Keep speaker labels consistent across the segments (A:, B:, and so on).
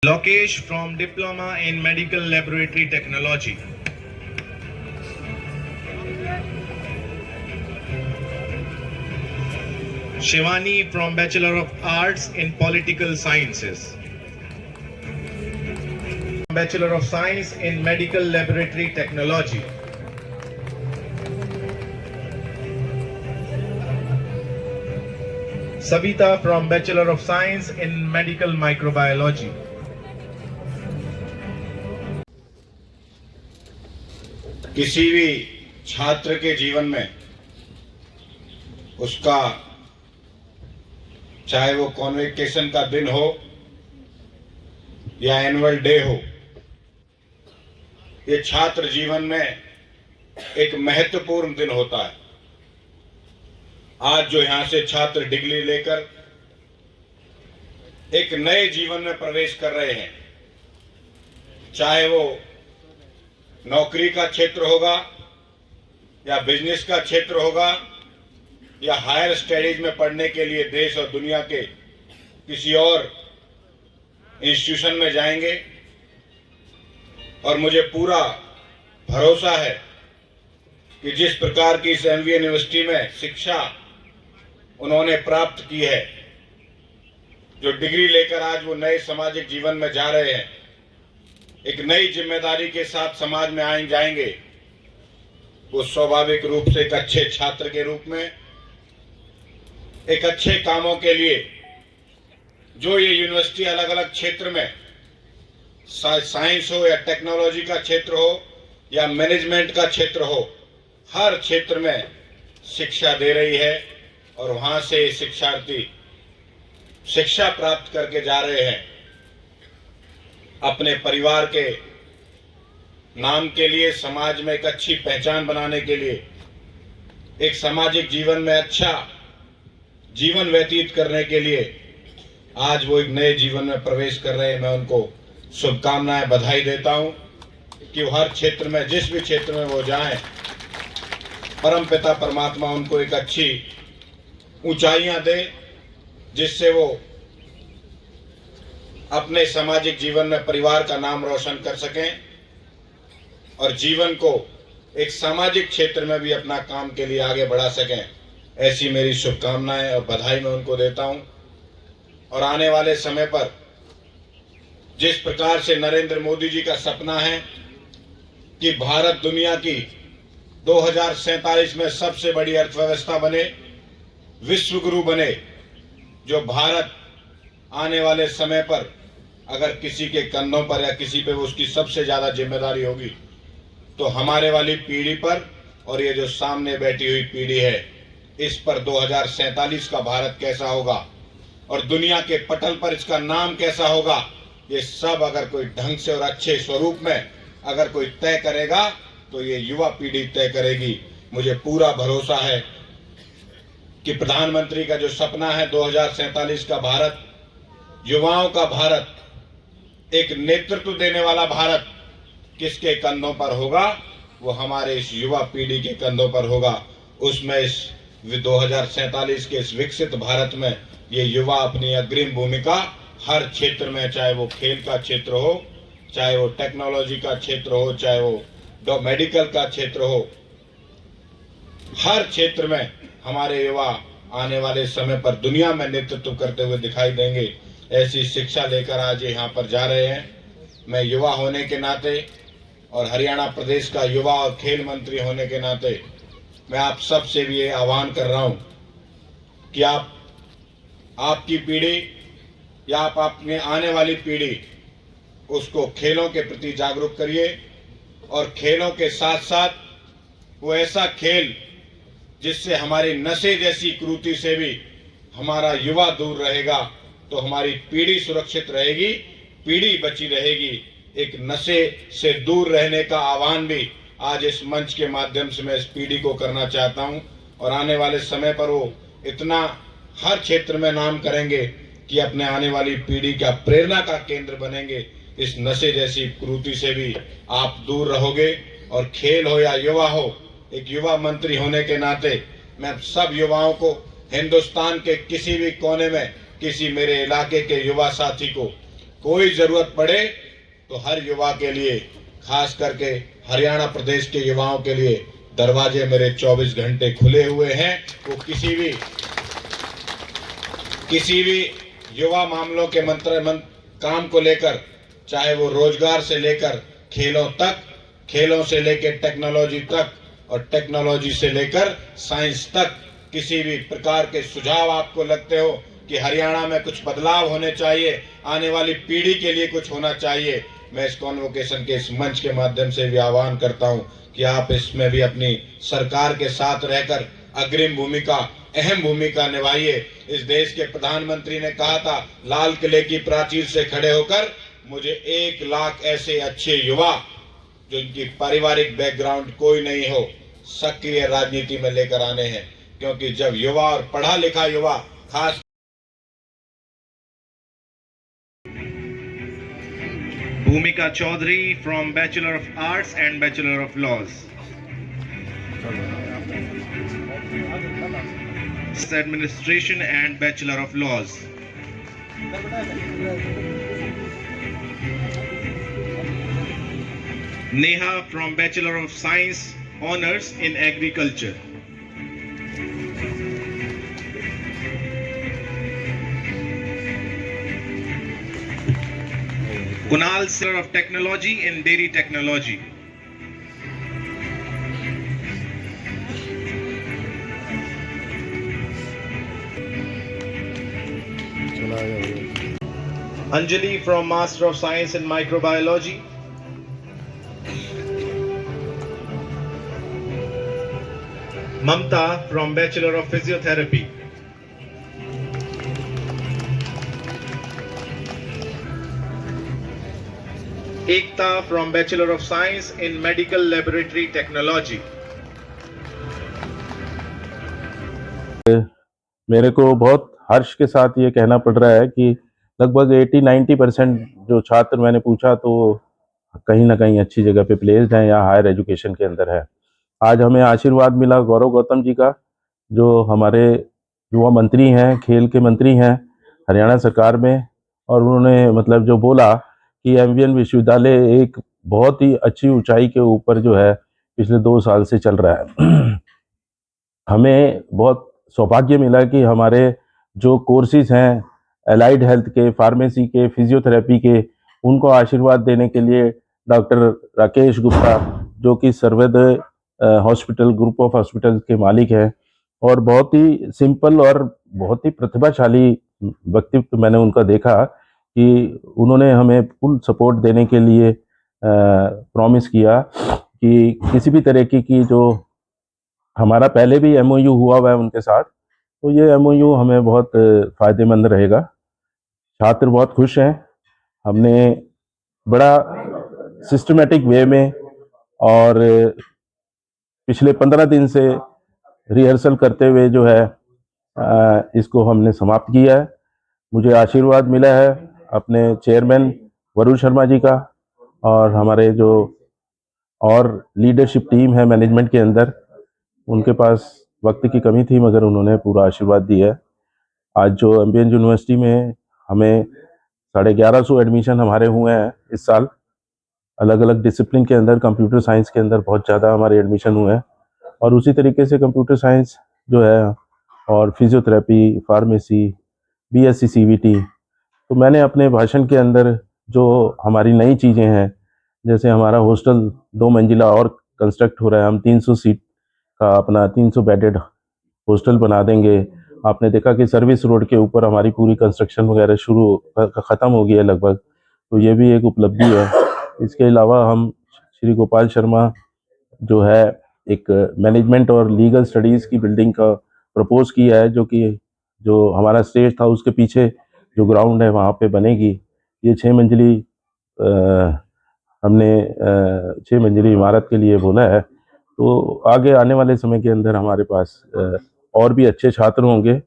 A: Lokesh from Diploma in Medical Laboratory Technology. Shivani from Bachelor of Arts in Political Sciences. Bachelor of Science in Medical Laboratory Technology. Sabita from Bachelor of Science in Medical Microbiology.
B: किसी भी छात्र के जीवन में उसका चाहे वो convocation का दिन हो या एनुअल डे हो, ये छात्र जीवन में एक महत्वपूर्ण दिन होता है। आज जो यहां से छात्र डिग्री लेकर एक नए जीवन में प्रवेश कर रहे हैं, चाहे वो नौकरी का क्षेत्र होगा या बिजनेस का क्षेत्र होगा या हायर स्टडीज में पढ़ने के लिए देश और दुनिया के किसी और इंस्टीट्यूशन में जाएंगे, और मुझे पूरा भरोसा है कि जिस प्रकार की इस एमवी यूनिवर्सिटी में शिक्षा उन्होंने प्राप्त की है, जो डिग्री लेकर आज वो नए सामाजिक जीवन में जा रहे हैं, एक नई जिम्मेदारी के साथ समाज में जाएंगे, वो स्वाभाविक रूप से एक अच्छे छात्र के रूप में एक अच्छे कामों के लिए जो ये यूनिवर्सिटी अलग अलग क्षेत्र में साइंस हो या टेक्नोलॉजी का क्षेत्र हो या मैनेजमेंट का क्षेत्र हो, हर क्षेत्र में शिक्षा दे रही है, और वहां से शिक्षार्थी शिक्षा प्राप्त करके जा रहे हैं अपने परिवार के नाम के लिए, समाज में एक अच्छी पहचान बनाने के लिए, एक सामाजिक जीवन में अच्छा जीवन व्यतीत करने के लिए आज वो एक नए जीवन में प्रवेश कर रहे हैं। मैं उनको शुभकामनाएं, बधाई देता हूं कि वो हर क्षेत्र में, जिस भी क्षेत्र में वो जाएं, परमपिता परमात्मा उनको एक अच्छी ऊंचाइयां दे, जिससे वो अपने सामाजिक जीवन में परिवार का नाम रोशन कर सकें और जीवन को एक सामाजिक क्षेत्र में भी अपना काम के लिए आगे बढ़ा सकें। ऐसी मेरी शुभकामनाएं और बधाई मैं उनको देता हूं। और आने वाले समय पर जिस प्रकार से नरेंद्र मोदी जी का सपना है कि भारत दुनिया की 2047 में सबसे बड़ी अर्थव्यवस्था बने, विश्व गुरु बने, जो भारत आने वाले समय पर अगर किसी के कंधों पर या किसी पे उसकी सबसे ज्यादा जिम्मेदारी होगी तो हमारे वाली पीढ़ी पर, और ये जो सामने बैठी हुई पीढ़ी है, इस पर 2047 का भारत कैसा होगा और दुनिया के पटल पर इसका नाम कैसा होगा, ये सब अगर कोई ढंग से और अच्छे स्वरूप में अगर कोई तय करेगा तो ये युवा पीढ़ी तय करेगी। मुझे पूरा भरोसा है कि प्रधानमंत्री का जो सपना है 2047 का भारत, युवाओं का भारत, एक नेतृत्व देने वाला भारत किसके कंधों पर होगा? वो हमारे इस युवा पीढ़ी के कंधों पर होगा। उसमें इस 2047 के इस विकसित भारत में ये युवा अपनी अग्रिम भूमिका हर क्षेत्र में, चाहे वो खेल का क्षेत्र हो, चाहे वो टेक्नोलॉजी का क्षेत्र हो, चाहे वो मेडिकल का क्षेत्र हो, हर क्षेत्र में हमारे युवा आने वाले समय पर दुनिया में नेतृत्व करते हुए दिखाई देंगे। ऐसी शिक्षा लेकर आज यहाँ पर जा रहे हैं। मैं युवा होने के नाते और हरियाणा प्रदेश का युवा और खेल मंत्री होने के नाते मैं आप सब से भी ये आह्वान कर रहा हूँ कि आपकी पीढ़ी या आप अपने आने वाली पीढ़ी उसको खेलों के प्रति जागरूक करिए, और खेलों के साथ साथ वो ऐसा खेल जिससे हमारी नशे जैसी कुरीति से भी हमारा युवा दूर रहेगा, तो हमारी पीढ़ी सुरक्षित रहेगी, पीढ़ी बची रहेगी। एक नशे से दूर रहने का आह्वान भी आज इस मंच के माध्यम से मैं इस पीढ़ी को करना चाहता हूं, और आने वाले समय पर वो इतना हर क्षेत्र में नाम करेंगे कि अपने आने वाली पीढ़ी का प्रेरणा का केंद्र बनेंगे। इस नशे जैसी कुरीति से भी आप दूर रहोगे। और खेल हो या युवा हो, एक युवा मंत्री होने के नाते मैं सब युवाओं को हिंदुस्तान के किसी भी कोने में किसी मेरे इलाके के युवा साथी को कोई जरूरत पड़े तो हर युवा के लिए, खास करके हरियाणा प्रदेश के युवाओं के लिए दरवाजे मेरे 24 घंटे खुले हुए हैं। वो किसी भी युवा मामलों के काम को लेकर, चाहे वो रोजगार से लेकर खेलों तक, खेलों से लेकर टेक्नोलॉजी तक, और टेक्नोलॉजी से लेकर साइंस तक, किसी भी प्रकार के सुझाव आपको लगते हो कि हरियाणा में कुछ बदलाव होने चाहिए, आने वाली पीढ़ी के लिए कुछ होना चाहिए, मैं इस कॉन्वोकेशन के इस मंच के माध्यम से भी आह्वान करता हूं कि आप इसमें भी अपनी सरकार के साथ रहकर अग्रिम भूमिका, अहम भूमिका निभाइए। इस देश के प्रधानमंत्री ने कहा था, लाल किले की प्राचीर से खड़े होकर मुझे 1 लाख ऐसे अच्छे युवा जिनकी पारिवारिक बैकग्राउंड कोई नहीं हो, सक्रिय राजनीति में लेकर आने हैं। क्योंकि जब युवा और पढ़ा लिखा युवा, खास
A: Bhumika Chaudhary from Bachelor of Arts and Bachelor of Laws. Administration and Bachelor of Laws. Neha from Bachelor of Science, Honors in Agriculture. Kunal, Bachelor of Technology in Dairy Technology. Anjali from Master of Science in Microbiology. Mamta from Bachelor of Physiotherapy. Ekta from Bachelor of Science in Medical Laboratory Technology.
C: मेरे को बहुत हर्ष के साथ ये कहना पड़ रहा है कि लगभग 80-90% जो छात्र मैंने पूछा तो कहीं ना कहीं अच्छी जगह पे प्लेस्ड हैं या हायर एजुकेशन के अंदर है। आज हमें आशीर्वाद मिला गौरव गौतम जी का, जो हमारे युवा मंत्री हैं, खेल के मंत्री हैं हरियाणा सरकार में, और उन्होंने मतलब जो बोला कि एमवीएन विश्वविद्यालय एक बहुत ही अच्छी ऊंचाई के ऊपर जो है पिछले 2 साल से चल रहा है। हमें बहुत सौभाग्य मिला कि हमारे जो कोर्सेज हैं एलाइड हेल्थ के, फार्मेसी के, फिजियोथेरेपी के, उनको आशीर्वाद देने के लिए डॉक्टर राकेश गुप्ता, जो कि Sarvodaya hospital, group of hospitals के मालिक हैं, और बहुत ही सिंपल और बहुत ही प्रतिभाशाली व्यक्तित्व मैंने उनका देखा कि उन्होंने हमें फुल सपोर्ट देने के लिए प्रॉमिस किया कि किसी भी तरह की जो हमारा पहले भी एमओयू हुआ हुआ है उनके साथ, तो ये एमओयू हमें बहुत फ़ायदेमंद रहेगा। छात्र बहुत खुश हैं। हमने बड़ा सिस्टमेटिक वे में और पिछले 15 दिन से रिहर्सल करते हुए जो है इसको हमने समाप्त किया है। मुझे आशीर्वाद मिला है अपने चेयरमैन वरुण शर्मा जी का, और हमारे जो और लीडरशिप टीम है मैनेजमेंट के अंदर, उनके पास वक्त की कमी थी मगर उन्होंने पूरा आशीर्वाद दिया है। आज जो एमबीएन यूनिवर्सिटी में हमें 1150 एडमिशन हमारे हुए हैं इस साल, अलग अलग डिसिप्लिन के अंदर, कंप्यूटर साइंस के अंदर बहुत ज़्यादा हमारे एडमिशन हुए हैं, और उसी तरीके से कंप्यूटर साइंस जो है और फिजियोथेरेपी, फार्मेसी, बीएससी सीवीटी। तो मैंने अपने भाषण के अंदर जो हमारी नई चीज़ें हैं, जैसे हमारा हॉस्टल 2 मंजिला और कंस्ट्रक्ट हो रहा है, हम 300 सीट का अपना 300 बेडेड हॉस्टल बना देंगे। आपने देखा कि सर्विस रोड के ऊपर हमारी पूरी कंस्ट्रक्शन वगैरह ख़त्म हो गई है लगभग, तो ये भी एक उपलब्धि है। इसके अलावा हम श्री गोपाल शर्मा जो है एक मैनेजमेंट और लीगल स्टडीज़ की बिल्डिंग का प्रपोज किया है, जो हमारा स्टेज था उसके पीछे जो ग्राउंड है वहाँ पे बनेगी। ये 6 मंजिली हमने 6 मंजिली इमारत के लिए बोला है। तो आगे आने वाले समय के अंदर हमारे पास और भी अच्छे छात्र होंगे,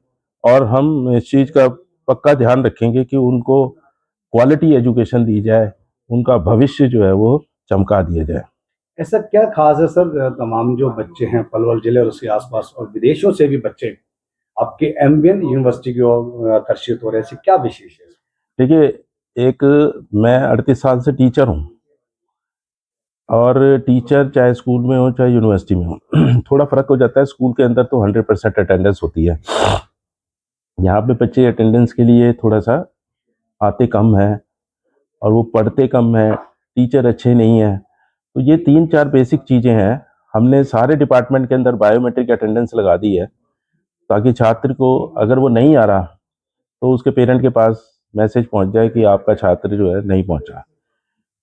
C: और हम इस चीज़ का पक्का ध्यान रखेंगे कि उनको क्वालिटी एजुकेशन दी जाए, उनका भविष्य जो है वो चमका दिया जाए।
D: ऐसा क्या खास है सर, तमाम जो बच्चे हैं पलवल जिले और उसके आसपास और विदेशों से भी बच्चे आपके एमबीएन यूनिवर्सिटी की ओर आकर्षित हो रहे हैं, ऐसी क्या विशेष है?
C: देखिए, एक मैं 38 साल से टीचर हूँ और टीचर चाहे स्कूल में हो चाहे यूनिवर्सिटी में हो थोड़ा फ़र्क हो जाता है। स्कूल के अंदर तो 100% अटेंडेंस होती है, यहाँ पे बच्चे अटेंडेंस के लिए थोड़ा सा आते कम हैं और वो पढ़ते कम हैं, टीचर अच्छे नहीं हैं। तो ये 3-4 बेसिक चीज़ें हैं। हमने सारे डिपार्टमेंट के अंदर बायोमेट्रिक अटेंडेंस लगा दी है ताकि छात्र को अगर वो नहीं आ रहा तो उसके पेरेंट के पास मैसेज पहुंच जाए कि आपका छात्र जो है नहीं पहुंचा।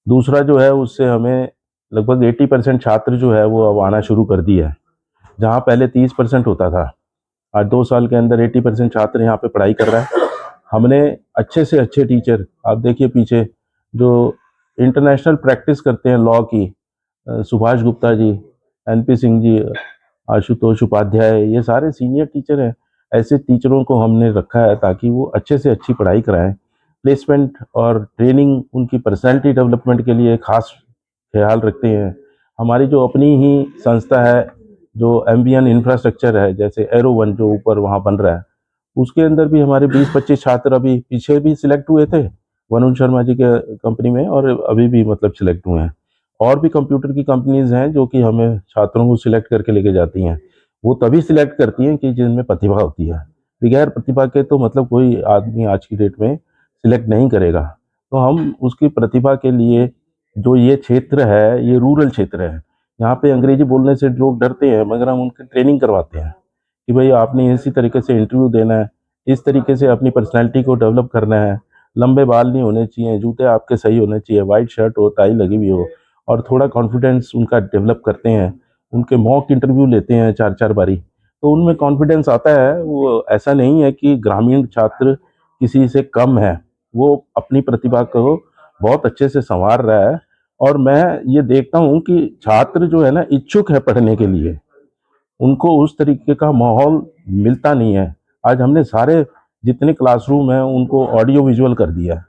C: दूसरा जो है उससे हमें लगभग 80% छात्र जो है वो अब आना शुरू कर दिया है, जहाँ पहले 30% होता था। आज 2 साल के अंदर 80% छात्र यहाँ पे पढ़ाई कर रहा है। हमने अच्छे से अच्छे टीचर, आप देखिए पीछे जो इंटरनेशनल प्रैक्टिस करते हैं लॉ की, सुभाष गुप्ता जी, एनपी सिंह जी, आशुतोष उपाध्याय, ये सारे सीनियर टीचर हैं। ऐसे टीचरों को हमने रखा है ताकि वो अच्छे से अच्छी पढ़ाई कराएं। प्लेसमेंट और ट्रेनिंग उनकी पर्सनैलिटी डेवलपमेंट के लिए खास ख्याल रखते हैं। हमारी जो अपनी ही संस्था है, जो एम्बियन इंफ्रास्ट्रक्चर है, जैसे एरो वन जो ऊपर वहाँ बन रहा है, उसके अंदर भी हमारे 20-25 छात्र अभी पीछे भी सिलेक्ट हुए थे वरुण शर्मा जी के कंपनी में, और अभी भी मतलब सिलेक्ट हुए हैं। और भी कंप्यूटर की कंपनीज हैं जो कि हमें छात्रों को सिलेक्ट करके लेके जाती हैं। वो तभी सिलेक्ट करती हैं कि जिनमें प्रतिभा होती है। बगैर प्रतिभा के तो मतलब कोई आदमी आज की डेट में सिलेक्ट नहीं करेगा। तो हम उसकी प्रतिभा के लिए, जो ये क्षेत्र है ये रूरल क्षेत्र है, यहाँ पे अंग्रेजी बोलने से लोग डरते हैं, मगर हम उनकी ट्रेनिंग करवाते हैं कि भाई आपने इसी तरीके से इंटरव्यू देना है, इस तरीके से अपनी पर्सनैलिटी को डेवलप करना है। लंबे बाल नहीं होने चाहिए, जूते आपके सही होने चाहिए, वाइट शर्ट हो, टाई लगी हुई हो, और थोड़ा कॉन्फिडेंस उनका डेवलप करते हैं। उनके मॉक इंटरव्यू लेते हैं 4-4 बारी, तो उनमें कॉन्फिडेंस आता है। वो ऐसा नहीं है कि ग्रामीण छात्र किसी से कम है, वो अपनी प्रतिभा को बहुत अच्छे से संवार रहा है। और मैं ये देखता हूँ कि छात्र जो है ना इच्छुक है पढ़ने के लिए, उनको उस तरीके का माहौल मिलता नहीं है। आज हमने सारे जितने क्लासरूम हैं उनको ऑडियो विजुअल कर दिया है,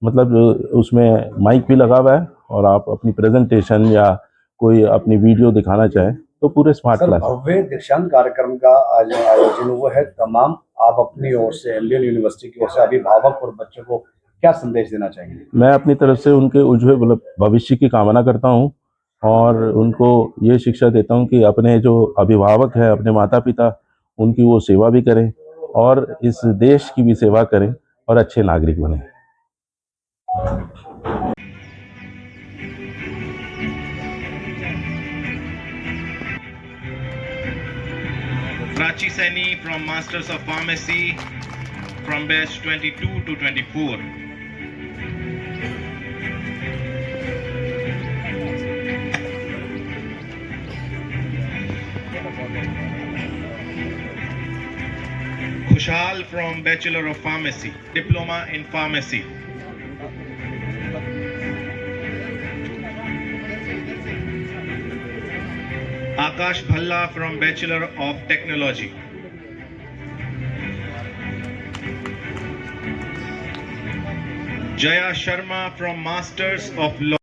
C: मतलब उसमें माइक भी लगा हुआ है और आप अपनी प्रेजेंटेशन या कोई अपनी वीडियो दिखाना चाहें तो पूरे स्मार्ट
D: सर,
C: क्लास।
D: भव्य दीक्षांत कार्यक्रम का आज आयोजन हुआ है। तमाम आप अपनी ओर से, इंडियन यूनिवर्सिटी की ओर से अभिभावक और बच्चों को क्या संदेश देना चाहेंगे?
C: मैं अपनी तरफ से उनके उज्ज्वल भविष्य की कामना करता हूं और उनको ये शिक्षा देता हूं कि अपने जो अभिभावक हैं, अपने माता पिता, उनकी वो सेवा भी करें और इस देश की भी सेवा करें और अच्छे नागरिक बने।
A: Prachi Saini from Masters of Pharmacy from batch 22 to 24. Khushal from Bachelor of Pharmacy, Diploma in Pharmacy. Akash Bhalla from Bachelor of Technology. Jaya Sharma from Masters of Law.